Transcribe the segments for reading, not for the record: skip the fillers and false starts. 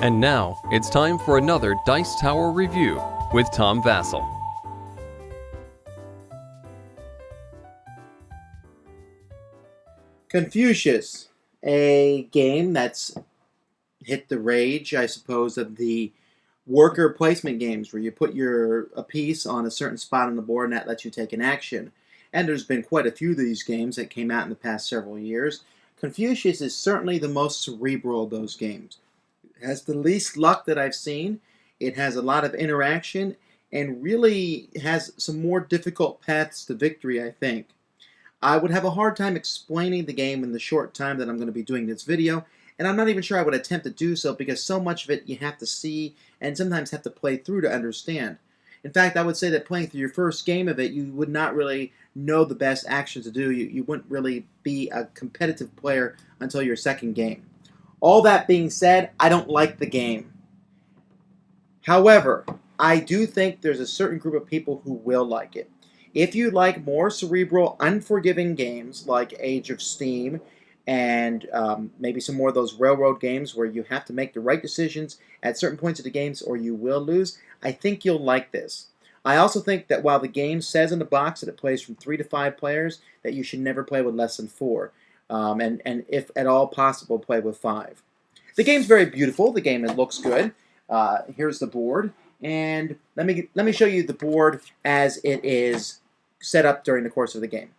And now, it's time for another Dice Tower review with Tom Vasel. Confucius, a game that's hit the rage, I suppose, of the worker placement games where you put a piece on a certain spot on the board and that lets you take an action. And there's been quite a few of these games that came out in the past several years. Confucius is certainly the most cerebral of those games. It has the least luck that I've seen. It has a lot of interaction and really has some more difficult paths to victory, I think. I would have a hard time explaining the game in the short time that I'm going to be doing this video, and I'm not even sure I would attempt to do so because so much of it you have to see and sometimes have to play through to understand. In fact, I would say that playing through your first game of it, you would not really know the best actions to do. You wouldn't really be a competitive player until your second game. All that being said, I don't like the game. However, I do think there's a certain group of people who will like it. If you like more cerebral, unforgiving games like Age of Steam and maybe some more of those railroad games where you have to make the right decisions at certain points of the games or you will lose, I think you'll like this. I also think that while the game says in the box that it plays from 3 to 5 players, that you should never play with less than 4. And if at all possible, play with 5. The game's very beautiful. The game looks good. Here's the board. And let me show you the board as it is set up during the course of the game.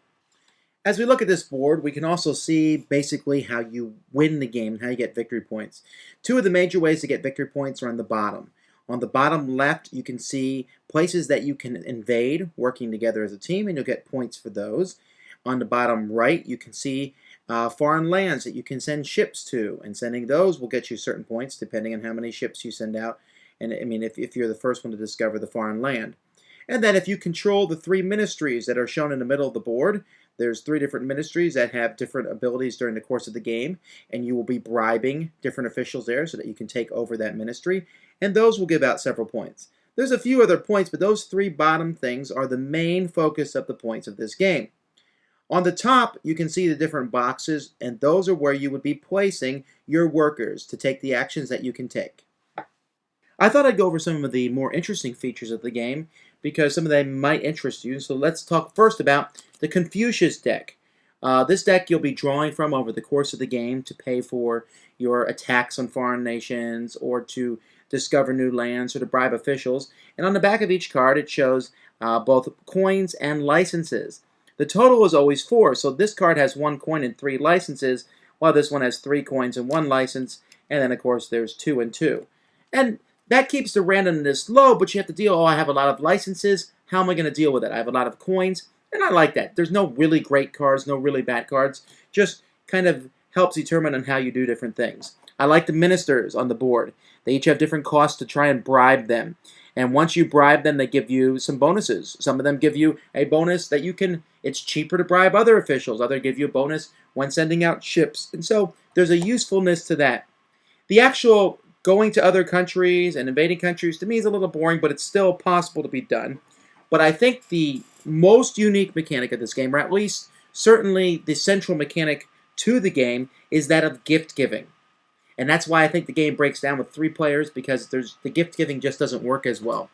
As we look at this board, we can also see basically how you win the game and how you get victory points. 2 of the major ways to get victory points are on the bottom. On the bottom left, you can see places that you can invade working together as a team, and you'll get points for those. On the bottom right, you can see foreign lands that you can send ships to, and sending those will get you certain points depending on how many ships you send out. And I mean, if you're the first one to discover the foreign land. And then if you control the 3 ministries that are shown in the middle of the board, there's 3 different ministries that have different abilities during the course of the game, and you will be bribing different officials there so that you can take over that ministry, and those will give out several points. There's a few other points, but those 3 bottom things are the main focus of the points of this game. On the top, you can see the different boxes, and those are where you would be placing your workers to take the actions that you can take. I thought I'd go over some of the more interesting features of the game because some of them might interest you. So let's talk first about the Confucius Deck. This deck you'll be drawing from over the course of the game to pay for your attacks on foreign nations or to discover new lands or to bribe officials. And on the back of each card it shows both coins and licenses. The total is always 4, so this card has 1 coin and 3 licenses, while this one has 3 coins and 1 license, and then of course there's 2 and 2. And that keeps the randomness low, but you have to deal, I have a lot of licenses, how am I going to deal with it? I have a lot of coins, and I like that. There's no really great cards, no really bad cards, just kind of helps determine on how you do different things. I like the ministers on the board. They each have different costs to try and bribe them. And once you bribe them, they give you some bonuses. Some of them give you a bonus that it's cheaper to bribe other officials. Others give you a bonus when sending out ships. And so there's a usefulness to that. The actual going to other countries and invading countries, to me, is a little boring, but it's still possible to be done. But I think the most unique mechanic of this game, or at least certainly the central mechanic to the game, is that of gift giving. And that's why I think the game breaks down with 3 players, because the gift giving just doesn't work as well.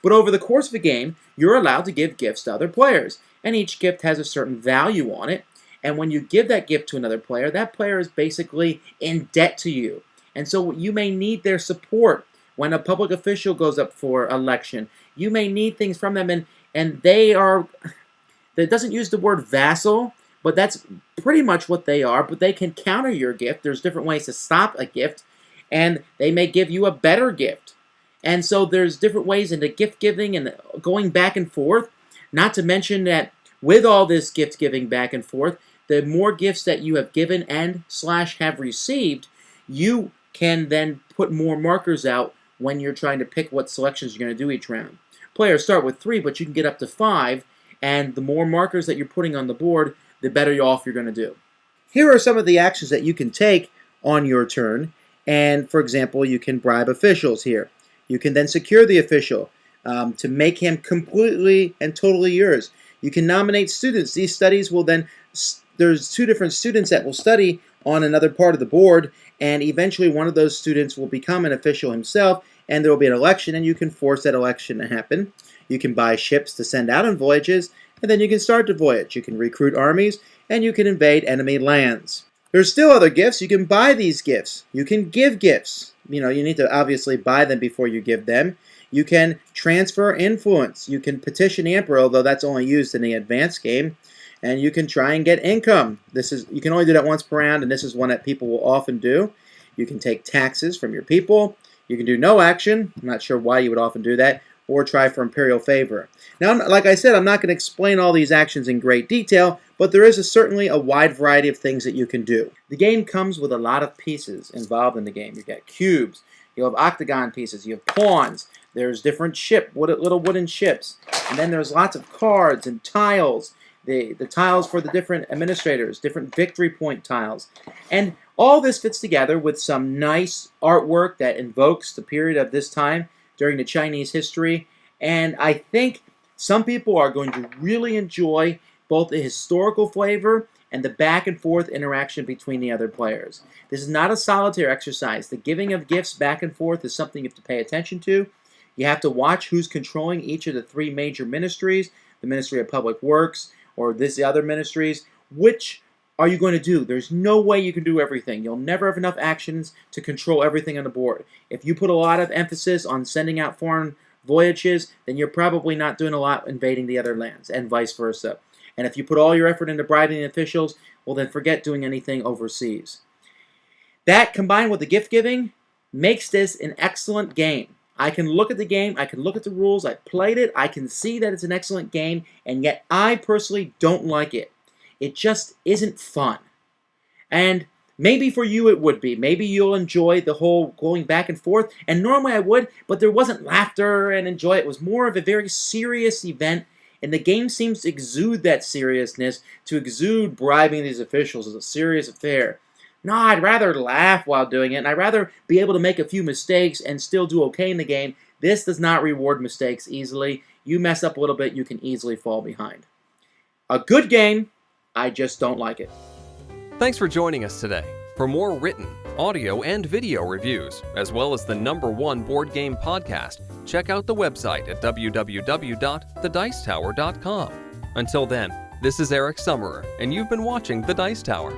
But over the course of a game, you're allowed to give gifts to other players. And each gift has a certain value on it. And when you give that gift to another player, that player is basically in debt to you. And so you may need their support when a public official goes up for election. You may need things from them, and they are, it doesn't use the word vassal, but that's pretty much what they are. But they can counter your gift. There's different ways to stop a gift, and they may give you a better gift. And so there's different ways into gift giving and going back and forth. Not to mention that with all this gift giving back and forth, the more gifts that you have given and / have received, you can then put more markers out when you're trying to pick what selections you're going to do each round. Players start with 3, but you can get up to 5, and the more markers that you're putting on the board, the better off you're going to do. Here are some of the actions that you can take on your turn, and for example, you can bribe officials here. You can then secure the official to make him completely and totally yours. You can nominate students. These studies will then, there's 2 different students that will study on another part of the board, and eventually one of those students will become an official himself, and there will be an election, and you can force that election to happen. You can buy ships to send out on voyages, and then you can start the voyage. You can recruit armies, and you can invade enemy lands. There's still other gifts. You can buy these gifts. You can give gifts. You need to obviously buy them before you give them. You can transfer influence. You can petition the emperor, although that's only used in the advanced game. And you can try and get income. You can only do that once per round, and this is one that people will often do. You can take taxes from your people. You can do no action. I'm not sure why you would often do that. Or try for imperial favor. Now, like I said, I'm not going to explain all these actions in great detail, but there is certainly a wide variety of things that you can do. The game comes with a lot of pieces involved in the game. You've got cubes, you have octagon pieces, you have pawns, there's different little wooden ships, and then there's lots of cards and tiles, the tiles for the different administrators, different victory point tiles. And all this fits together with some nice artwork that invokes the period of this time during the Chinese history, and I think some people are going to really enjoy both the historical flavor and the back and forth interaction between the other players. This is not a solitaire exercise. The giving of gifts back and forth is something you have to pay attention to. You have to watch who's controlling each of the three major ministries, the Ministry of Public Works or the other ministries. Which are you going to do? There's no way you can do everything. You'll never have enough actions to control everything on the board. If you put a lot of emphasis on sending out foreign voyages, then you're probably not doing a lot invading the other lands, and vice versa. And if you put all your effort into bribing the officials, well, then forget doing anything overseas. That, combined with the gift giving, makes this an excellent game. I can look at the game, I can look at the rules, I played it, I can see that it's an excellent game, and yet I personally don't like it. It just isn't fun. And maybe for you it would be. Maybe you'll enjoy the whole going back and forth. And normally I would, but there wasn't laughter and enjoy. It was more of a very serious event. And the game seems to exude that seriousness, to exude bribing these officials as a serious affair. No, I'd rather laugh while doing it, and I'd rather be able to make a few mistakes and still do okay in the game. This does not reward mistakes easily. You mess up a little bit, you can easily fall behind. A good game, I just don't like it. Thanks for joining us today. For more written, audio, and video reviews, as well as the #1 board game podcast, check out the website at www.thedicetower.com. Until then, this is Eric Summerer, and you've been watching The Dice Tower.